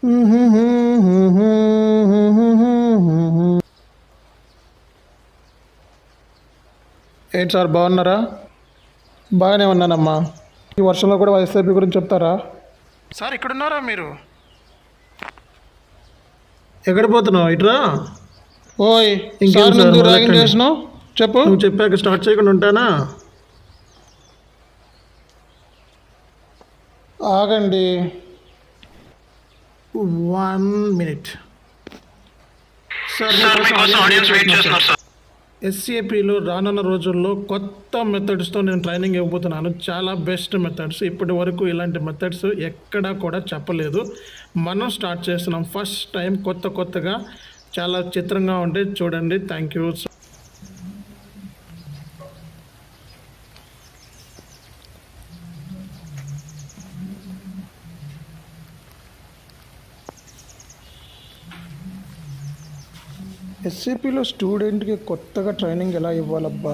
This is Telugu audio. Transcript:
ఏంటి సార్ బాగున్నారా? బాగానే ఉన్నానమ్మా. ఈ వర్షంలో కూడా ఎస్ఐపి గురించి చెప్తారా? సార్ ఇక్కడున్నారా మీరు? ఎక్కడ పోతున్నావు? ఇట్రా. ఓయ్ ఇంకేం సార్ సార్, నుండి ర్యాగింగ్ మొదలెట్టండి. చేసినావు చెప్పు. నువ్వు చెప్పాక స్టార్ట్ చేయకుండా ఉంటానా? ఆగండి. 1 minute. సార్ ఎస్ఏపిలో రానున్న రోజుల్లో కొత్త మెథడ్స్తో నేను ట్రైనింగ్ ఇవ్వబోతున్నాను. చాలా బెస్ట్ మెథడ్స్. ఇప్పటి వరకు ఇలాంటి మెథడ్స్ ఎక్కడా కూడా చెప్పలేదు. మనం స్టార్ట్ చేస్తున్నాం ఫస్ట్ టైం. కొత్తగా చాలా చిత్రంగా ఉంటే చూడండి. Thank you. ఎస్ఏపిలో స్టూడెంట్కి కొత్తగా ట్రైనింగ్ ఎలా ఇవ్వాలబ్బా?